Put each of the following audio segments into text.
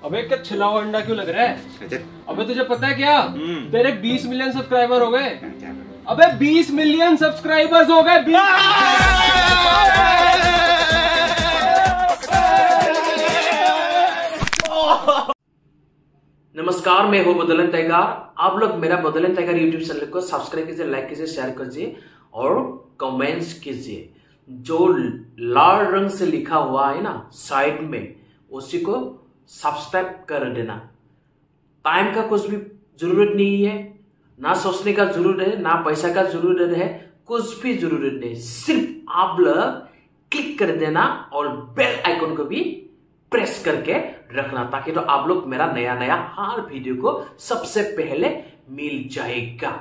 अबे क्या छिला हुआ अंडा क्यों लग रहा है? अबे तुझे पता है क्या, तेरे 20 मिलियन सब्सक्राइबर हो गए। अबे 20 मिलियन सब्सक्राइबर्स हो गए। नमस्कार, मैं हूँ बदलन टाइगर। आप लोग मेरा बदलन टाइगर यूट्यूब चैनल को सब्सक्राइब कीजिए, लाइक कीजिए, शेयर कीजिए और कमेंट्स कीजिए। जो लाल रंग से लिखा हुआ है ना साइड में, उसी को सब्सक्राइब कर देना। टाइम का कुछ भी जरूरत नहीं है, ना सोचने का जरूरत है, ना पैसा का जरूरत है, कुछ भी जरूरत नहीं। सिर्फ आप लोग क्लिक कर देना और बेल आइकन को भी प्रेस करके रखना, ताकि तो आप लोग मेरा नया नया हर वीडियो को सबसे पहले मिल जाएगा।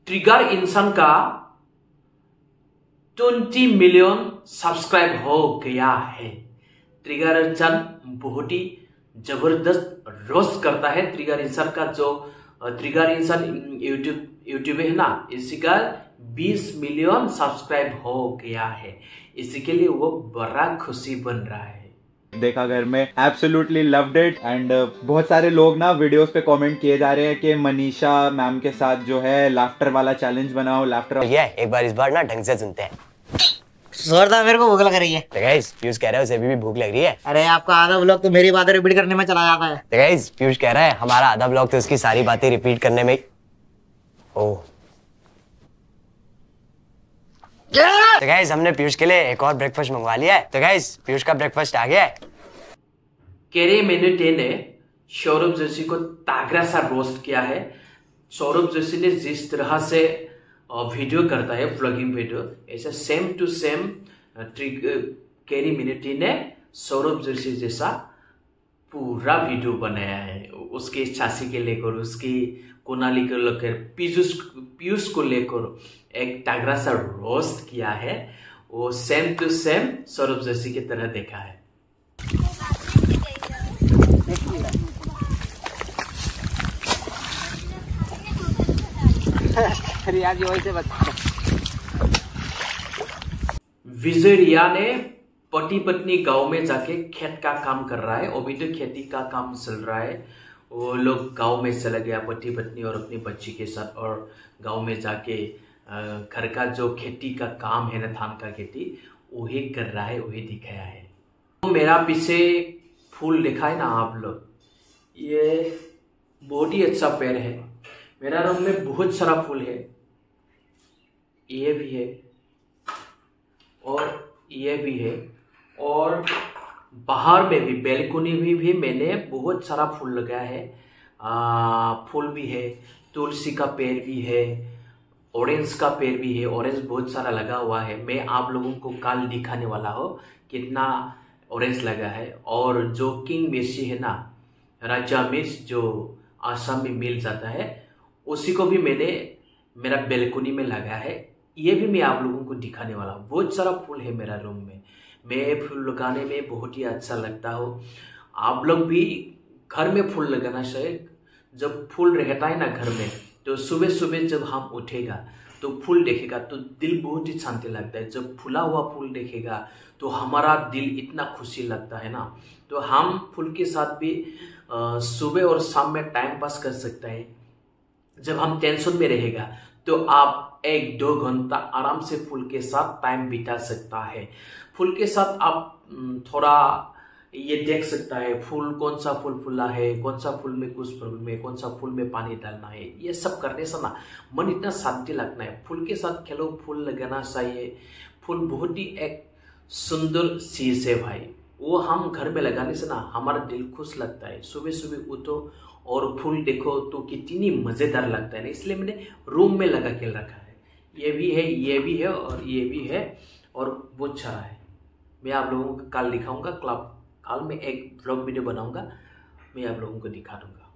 ट्रिगर इंसान का 20 मिलियन सब्सक्राइब हो गया है। ट्रिगर इंसान बहुत ही जबरदस्त रोस्ट करता है। ट्रिगर इंसान का जो ट्रिगर इंसान यूट्यूब है ना, इसी का 20 मिलियन सब्सक्राइब हो गया है। इसी के लिए वो बड़ा खुशी बन रहा है। देखा घर में, एब्सोल्युटली लव्ड इट। एंड बहुत सारे लोग ना वीडियोस पे कमेंट किए जा रहे हैं कि मनीषा मैम के साथ जो है लाफ्टर वाला चैलेंज बनाओ। लाफ्टर एक बार इस बार ना ढंग से सुनते हैं। जोरदार, मेरे को भूख लग रही है। तो गाइस पीयूष कह रहा है उसे अभी भी भूख लग रही है। अरे आपका आधा व्लॉग तो मेरी बातें रिपीट करने में चला जाता है। तो गाइस पीयूष कह रहा है हमारा आधा व्लॉग तो उसकी सारी बातें रिपीट करने में। ओह तो गाइस हमने पीयूष के लिए एक और ब्रेकफास्ट मंगवा लिया है। तो गाइस पीयूष का ब्रेकफास्ट आ गया है। केरी मिनिटे ने सौरभ जोशी को तागड़ा सा रोस्ट किया है। सौरभ जोशी ने जिस तरह से वीडियो करता है, व्लॉगिंग वीडियो, ऐसा सेम टू सेम केरी मिनिटी ने सौरभ जोशी जैसा पूरा वीडियो बनाया है। उसके चाची के लेकर, उसकी कोनाली को लेकर, पीयूष को लेकर एक तागड़ा सा रोस्ट किया है। वो same to same Saurabh Joshi की तरह देखा है। विजय रिया ने पति पत्नी गांव में जाके खेत का काम कर रहा है। अभी तो खेती का काम चल रहा है। वो लोग गांव में चला गया, पति पत्नी और अपनी बच्ची के साथ, और गांव में जाके घर का जो खेती का काम है ना, धान का खेती, वही कर रहा है, वही दिखाया है। तो मेरा पीछे फूल देखा है ना आप लोग, ये बहुत ही अच्छा पेड़ है। मेरा रूम में बहुत सारा फूल है। ये भी है और ये भी है, और बाहर में भी बैल्कनी में भी मैंने बहुत सारा फूल लगाया है। फूल भी है, तुलसी का पेड़ भी है, ऑरेंज का पेड़ भी है। ऑरेंज बहुत सारा लगा हुआ है। मैं आप लोगों को कल दिखाने वाला हूँ कितना ऑरेंज लगा है। और जो किंग मिर्ची है ना, राजा मिर्च जो आसाम में मिल जाता है, उसी को भी मैंने मेरा बैल्कनी में लगा है। ये भी मैं आप लोगों को दिखाने वाला हूँ। बहुत सारा फूल है मेरा रूम में। मैं फूल लगाने में बहुत ही अच्छा लगता हूँ। आप लोग भी घर में फूल लगाना चाहिए। जब फूल रहता है ना घर में, तो सुबह सुबह जब हम उठेगा तो फूल देखेगा तो दिल बहुत ही शांति लगता है। जब फूला हुआ फूल देखेगा तो हमारा दिल इतना खुशी लगता है ना। तो हम फूल के साथ भी सुबह और शाम में टाइम पास कर सकते हैं। जब हम टेंशन में रहेगा तो आप 1-2 घंटा आराम से फूल के साथ टाइम बिता सकता है। फूल के साथ आप थोड़ा ये देख सकता है फूल, कौन सा फूल फूला है, कौन सा फूल में कुछ प्रॉब्लम है, कौन सा फूल में पानी डालना है। ये सब करने से ना मन इतना शांति लगता है। फूल के साथ खेलो, फूल लगाना चाहिए। फूल बहुत ही एक सुंदर चीज है भाई। वो हम घर में लगाने से ना हमारा दिल खुश लगता है। सुबह सुबह उठो और फूल देखो तो कितनी मजेदार लगता है ना। इसलिए मैंने रूम में लगा के रखा है। ये भी है, ये भी है और ये भी है, और बहुत सारा है। मैं आप लोगों को कल दिखाऊंगा। कल मैं एक व्लॉग वीडियो बनाऊंगा, मैं आप लोगों को दिखा दूंगा।